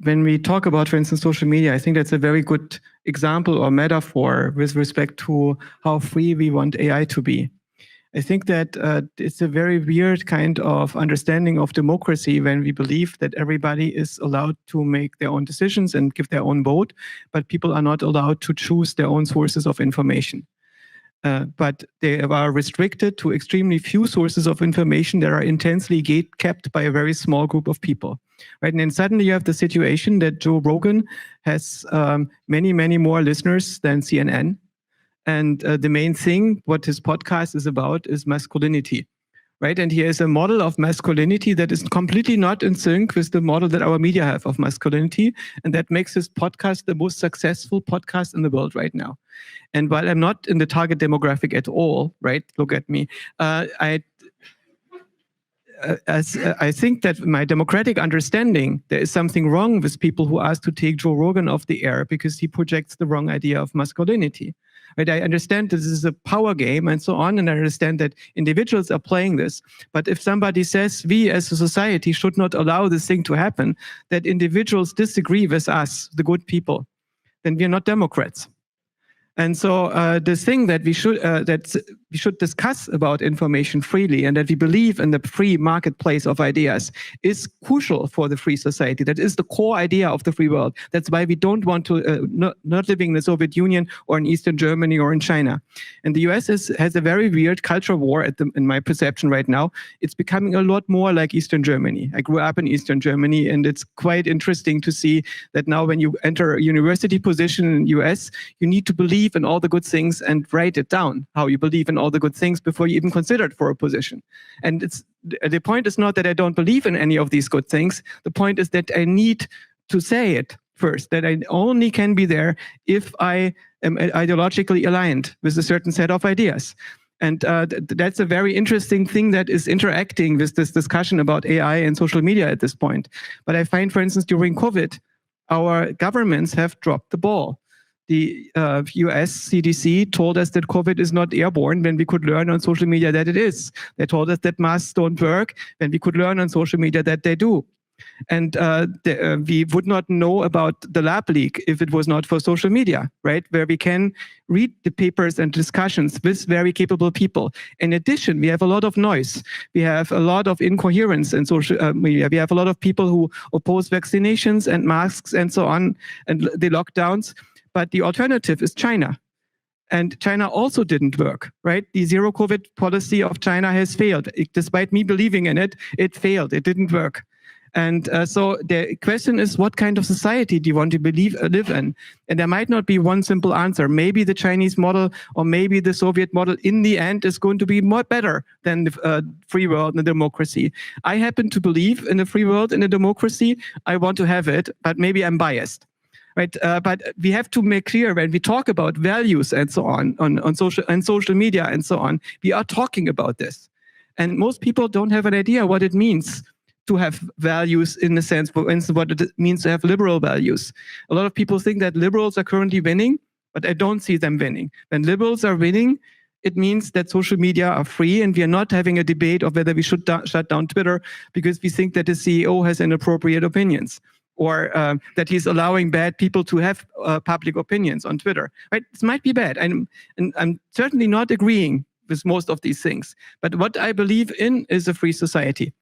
when we talk about, for instance, social media, I think that's a very good example or metaphor with respect to how free we want AI to be. I think that it's a very weird kind of understanding of democracy when we believe that everybody is allowed to make their own decisions and give their own vote, but people are not allowed to choose their own sources of information. But they are restricted to extremely few sources of information that are intensely gate-kept by a very small group of people. Right? And then suddenly you have the situation that Joe Rogan has many, many more listeners than CNN. And the main thing, what his podcast is about, is masculinity, right? And he has a model of masculinity that is completely not in sync with the model that our media have of masculinity. And that makes his podcast the most successful podcast in the world right now. And while I'm not in the target demographic at all, right? Look at me. I think that my democratic understanding, there is something wrong with people who ask to take Joe Rogan off the air because he projects the wrong idea of masculinity. Right? I understand this is a power game and so on, and I understand that individuals are playing this. But if somebody says we as a society should not allow this thing to happen, that individuals disagree with us, the good people, then we are not Democrats. And so the thing that we should discuss about information freely and that we believe in the free marketplace of ideas is crucial for the free society. That is the core idea of the free world. That's why we don't want to, not living in the Soviet Union or in Eastern Germany or in China. And the US has a very weird culture war in my perception right now. It's becoming a lot more like Eastern Germany. I grew up in Eastern Germany, and it's quite interesting to see that now when you enter a university position in the US, you need to believe in all the good things and write it down, how you believe in all the good things before you even consider it for a position. And the point is not that I don't believe in any of these good things. The point is that I need to say it first, that I only can be there if I am ideologically aligned with a certain set of ideas. And that's a very interesting thing that is interacting with this discussion about AI and social media at this point. But I find, for instance, during COVID, our governments have dropped the ball. The US CDC told us that COVID is not airborne when we could learn on social media that it is. They told us that masks don't work when we could learn on social media that they do. And we would not know about the lab leak if it was not for social media, right? Where we can read the papers and discussions with very capable people. In addition, we have a lot of noise. We have a lot of incoherence in social media. We have a lot of people who oppose vaccinations and masks and so on, and the lockdowns. But the alternative is China. And China also didn't work, right? The zero COVID policy of China has failed. Despite me believing in it, it failed. It didn't work. And so the question is, what kind of society do you want to live in? And there might not be one simple answer. Maybe the Chinese model or maybe the Soviet model in the end is going to be more better than the free world and the democracy. I happen to believe in a free world and a democracy. I want to have it, but maybe I'm biased. Right, but we have to make clear when we talk about values and so on social media and so on, we are talking about this. And most people don't have an idea what it means to have values in the sense, for instance, what it means to have liberal values. A lot of people think that liberals are currently winning, but I don't see them winning. When liberals are winning, it means that social media are free and we are not having a debate of whether we should shut down Twitter because we think that the CEO has inappropriate opinions, or that he's allowing bad people to have public opinions on Twitter. Right? This might be bad, and I'm certainly not agreeing with most of these things. But what I believe in is a free society.